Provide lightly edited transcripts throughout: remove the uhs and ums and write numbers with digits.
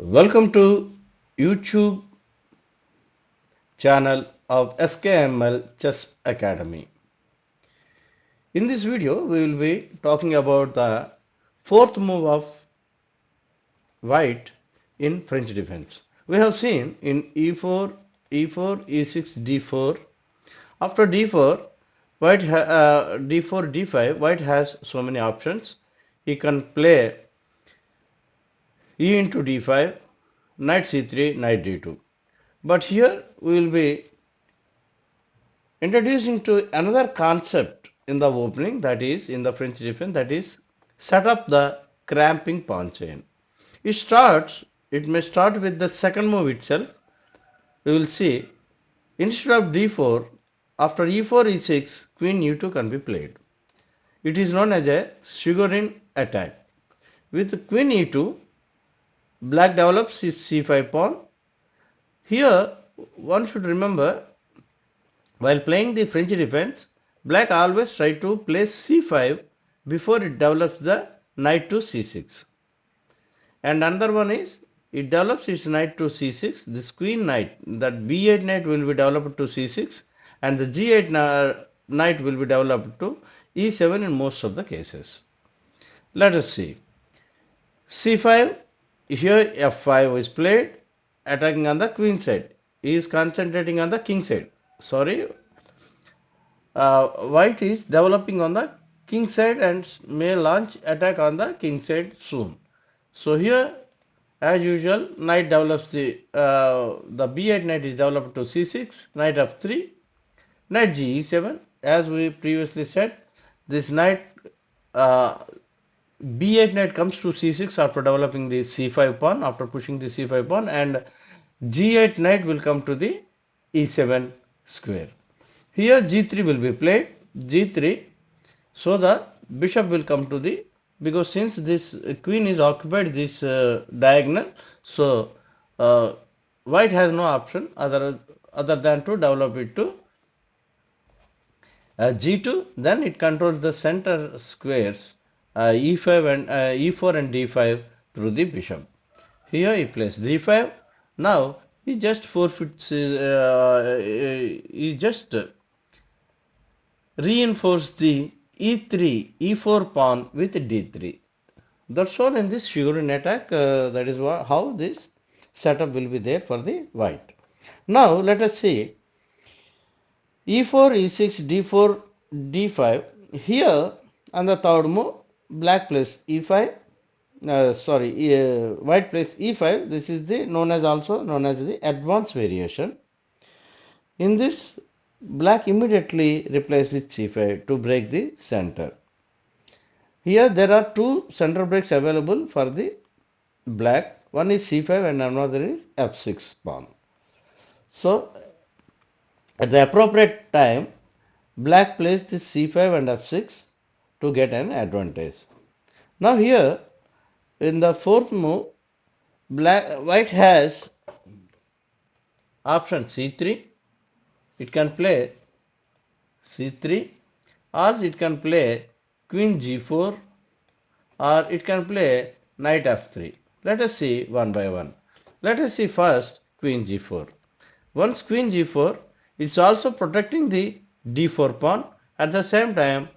Welcome to YouTube channel of SKML Chess Academy. In this video, we will be talking about the fourth move of white in French defense. We have seen in E4, E4, E6, D4. After D4, D4, D5, white has so many options. He can play E into D5, knight C3, knight D2. But here we will be introducing to another concept in the opening, that is in the French defense, that is set up the cramping pawn chain. It may start with the second move itself. We will see instead of d4, after e4, e6, queen u2 can be played. It is known as a Chigorin attack. With queen e2, black develops his c5 pawn. Here one should remember, while playing the French defense, black always try to play c5 before it develops the knight to c6. And another one is, it develops its knight to c6. This queen knight, that b8 knight will be developed to c6, and the g8 knight will be developed to e7 in most of the cases. Let us see. c5, here f5 is played, attacking on the queen side. He is concentrating on the king side. Sorry, white is developing on the king side and may launch attack on the king side soon. So here, as usual, knight develops the b8 knight is developed to c6, knight f3, knight g e7. As we previously said, this knight b8 knight comes to c6 after developing the c5 pawn, after pushing the c5 pawn, and g8 knight will come to the e7 square. Here g3 will be played, g3, so the bishop will come to the, because since this queen is occupied this diagonal, so white has no option other than to develop it to g2. Then it controls the center squares e5 and e4 and d5 through the bishop. Here he plays d5. Now he just forfeits, he just reinforce the e3, e4 pawn with d3. That's all in this Chigorin attack. That is how this setup will be there for the white. Now let us see e4, e6, d4, d5. Here on the third move, black plays e5. White plays e5. This is the also known as the advanced variation. In this, black immediately replies with c5 to break the center. Here there are two center breaks available for the black. One is c5 and another is f6 pawn. So at the appropriate time, black plays the c5 and f6 to get an advantage. Now here in the fourth move, white has option c3. It can play c3, or it can play queen g4, or it can play knight f3. Let us see one by one. Let us see first queen g4. Once queen g4, it's also protecting the d4 pawn. At the same time,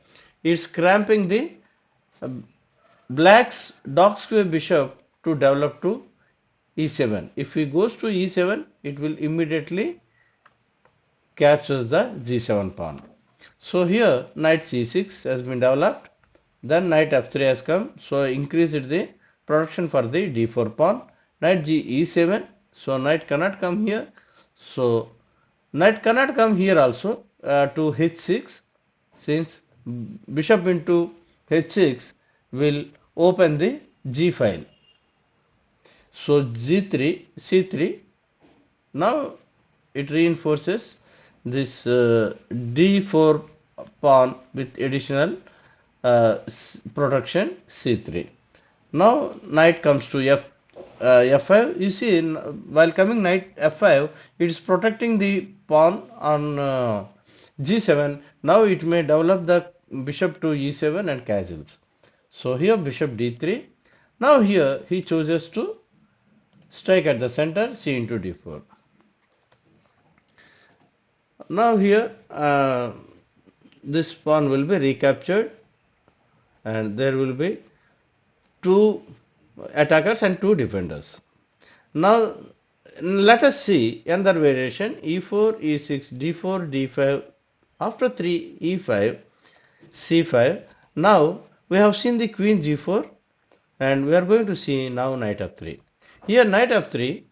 it's cramping the black's dark square bishop to develop to e7. If he goes to e7, it will immediately captures the g7 pawn. So here knight c6 has been developed, then knight f3 has come, so increased the protection for the d4 pawn. Knight g e7, so knight cannot come here, so knight cannot come here also to h6, since bishop into h6 will open the g file. So g3, c3, now it reinforces this d4 pawn with additional protection c3. Now knight comes to f5. You see, while coming knight f5, it is protecting the pawn on g7. Now it may develop the bishop to e7 and castles. So here bishop d3. Now here he chooses to strike at the center, c into d4. Now here this pawn will be recaptured and there will be two attackers and two defenders. Now let us see another variation e4, e6, d4, d5, after 3 e5, c5. Now we have seen the queen g4 and we are going to see now knight f3. Here knight f3,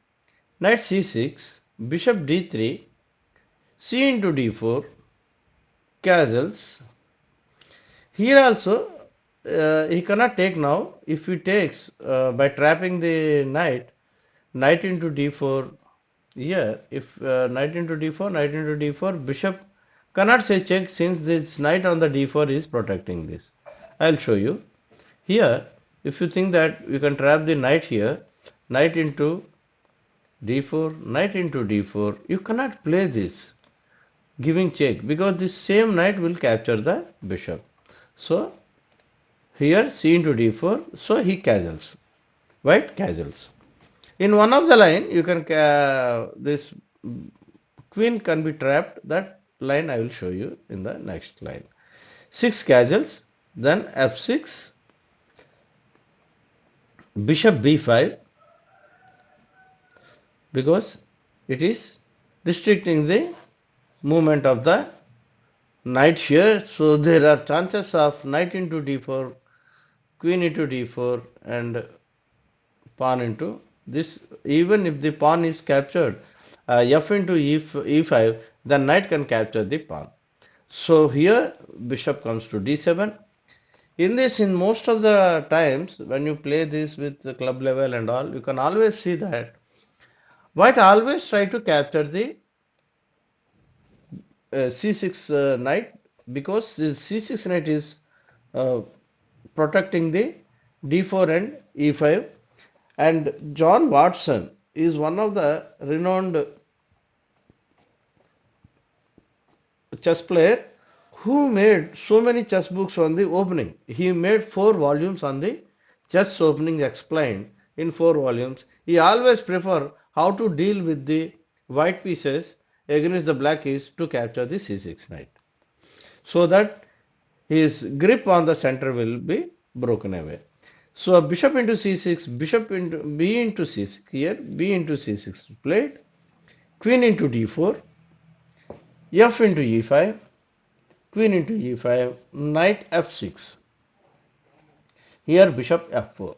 knight c6, bishop d3, c into d4, castles. Here also he cannot take now. If he takes by trapping the knight, knight into d4 here, if knight into d4, knight into d4, bishop cannot say check since this knight on the d4 is protecting this. I'll show you. Here, if you think that you can trap the knight here, knight into d4, knight into d4, you cannot play this giving check because this same knight will capture the bishop. So here c into d4, so he castles. White castles. In one of the line, you can this queen can be trapped. That line I will show you in the next line. 6 castles, then f6, bishop b5, because it is restricting the movement of the knight here. So there are chances of knight into d4, queen into d4, and pawn into this. Even if the pawn is captured, f into e5, the knight can capture the pawn. So here bishop comes to d7. In this, in most of the times when you play this with the club level and all, you can always see that white always try to capture the c6 knight, because this c6 knight is uh, protecting the d4 and e5. And John Watson is one of the renowned chess player who made so many chess books on the opening. He made 4 volumes on the chess opening explained in 4 volumes. He always prefer how to deal with the white pieces against the black keys to capture the c6 knight, so that his grip on the center will be broken away. So bishop into c6, bishop into b into c6 here, b into c6 played, queen into d4, f into e5, queen into e5, knight f6. Here bishop f4.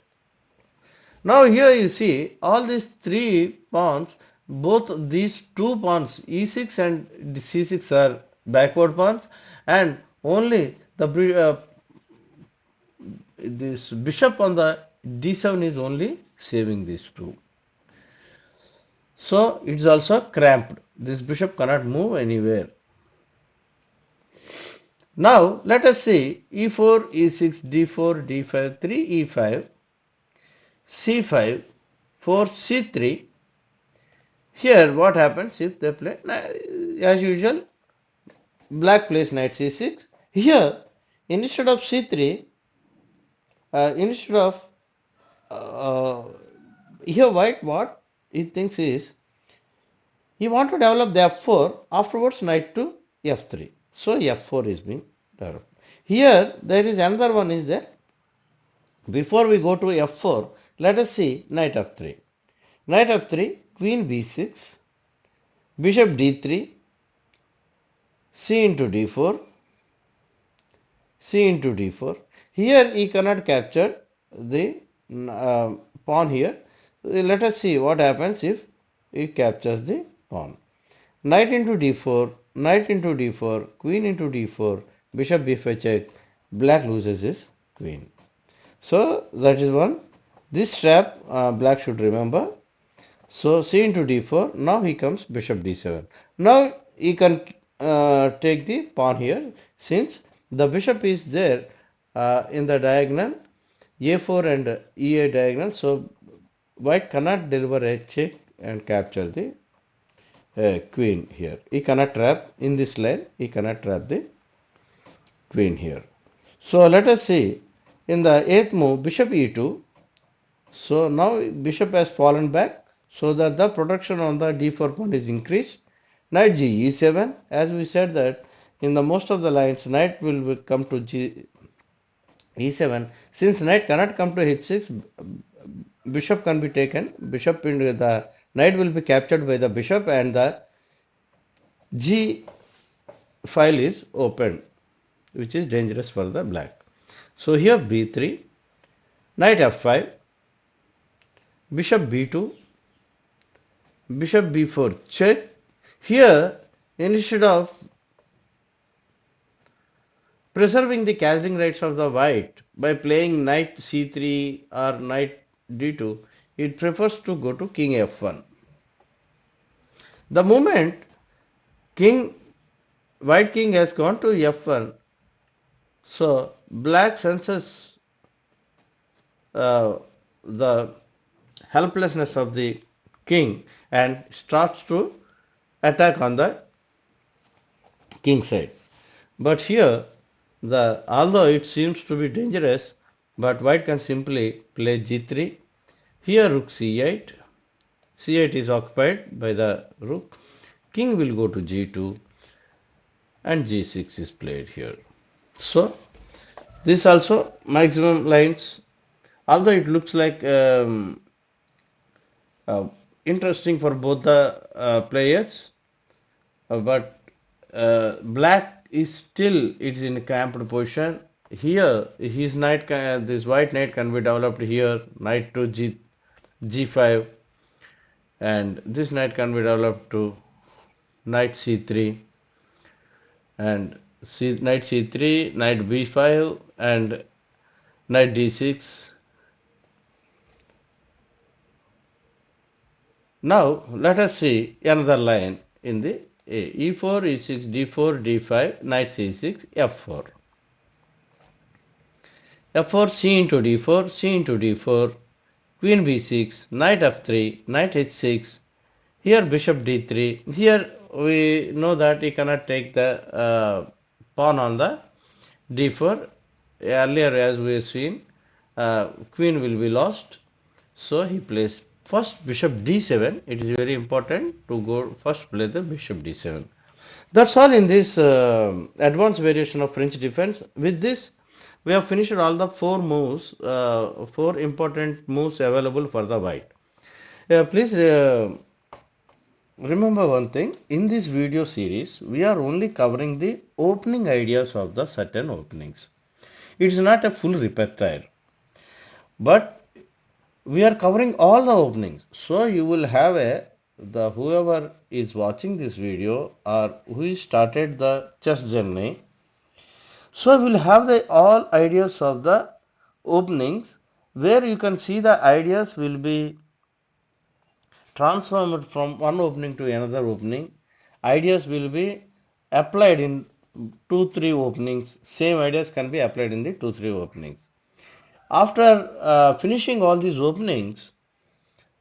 Now here you see all these 3 pawns, both these 2 pawns e6 and c6 are backward pawns, and only this bishop on the d7 is only saving these 2. So it's also cramped. This bishop cannot move anywhere. Now let us see e4, e6, d4, d5, 3 e5, c5, 4 c3. Here what happens if they play? As usual, black plays knight c6. Here instead of c3, instead of uh, here white, what he thinks is he want to develop the f4, afterwards knight to f3. So f4 is being developed. Here there is another one is there. Before we go to f4, let us see knight f3. Knight f3, queen b6, bishop d3, c into d4, c into d4. Here he cannot capture the pawn here. Let us see what happens if he captures the pawn. Knight into d4, knight into d4, queen into d4, bishop b5 check. Black loses his queen. So that is one. This trap black should remember. So c into d4. Now he comes bishop d7. Now he can take the pawn here, since the bishop is there in the diagonal a4 and ea diagonal. So white cannot deliver a check and capture the queen here. He cannot trap in this line. He cannot trap the queen here. So let us see in the 8th move bishop e2. So now bishop has fallen back. so that the protection on the d4 pawn is increased. Knight g e7, as we said that in the most of the lines knight will come to g e7. Since knight cannot come to h6, bishop can be taken. Bishop into the knight will be captured by the bishop and the g file is opened, which is dangerous for the black. So here b3, knight f5, bishop b2, bishop b4 check. Here, instead of preserving the castling rights of the white by playing knight c3 or knight d2, it prefers to go to king f1. The moment king white king has gone to f1, so black senses uh, the helplessness of the king and starts to attack on the king side. But here, although it seems to be dangerous, but white can simply play g3. Here rook c8. c8 is occupied by the rook. King will go to g2 and g6 is played here. So this also maximum lines, although it looks like uh, interesting for both the players, but black is still it's in a cramped position. Here his knight can, this white knight can be developed here, knight to g5, and this knight can be developed to knight c3 and knight c3, knight b5 and knight d6. Now let us see another line in the e4, e6, d4, d5, knight c6, f4. f4, c into d4, c into d4, queen b6, knight f3, knight h6. Here bishop d3. Here we know that he cannot take the pawn on the d4. Earlier, as we have seen, queen will be lost. So he plays first bishop d7. It is very important to go first play the bishop d7. That's all in this advanced variation of French defense. With this, we have finished all the four moves, four important moves available for the white. Please remember one thing. In this video series, we are only covering the opening ideas of the certain openings. It's not a full repertoire, but we are covering all the openings. So you will have the whoever is watching this video or who started the chess journey. So we will have the all ideas of the openings where you can see the ideas will be transformed from one opening to another opening. Ideas will be applied in 2-3 openings. Same ideas can be applied in the 2-3 openings. After finishing all these openings,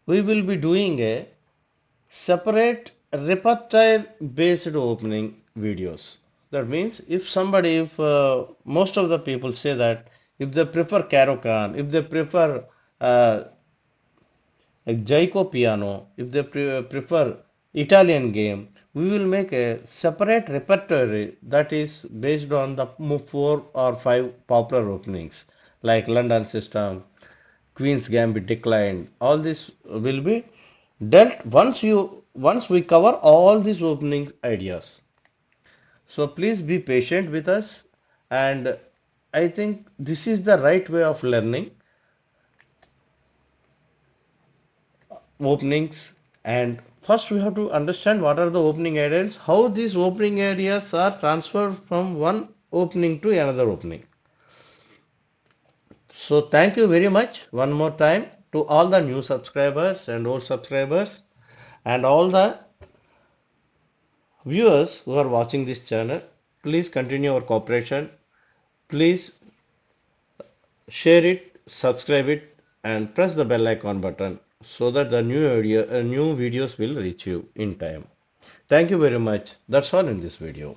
we will be doing a separate repertoire based opening videos. That means if most of the people say that if they prefer Caro-Kann, if they prefer uh, Jaiko piano, if they prefer Italian game, we will make a separate repertoire that is based on the 4 or 5 popular openings like London System, Queen's Gambit Declined. All this will be dealt once we cover all these opening ideas. So please be patient with us, and I think this is the right way of learning openings. And first we have to understand what are the opening areas, how these opening areas are transferred from one opening to another opening. So thank you very much one more time to all the new subscribers and old subscribers and all the viewers who are watching this channel. Please continue our cooperation. Please share it, subscribe it, and press the bell icon button so that the new videos will reach you in time. Thank you very much. That's all in this video.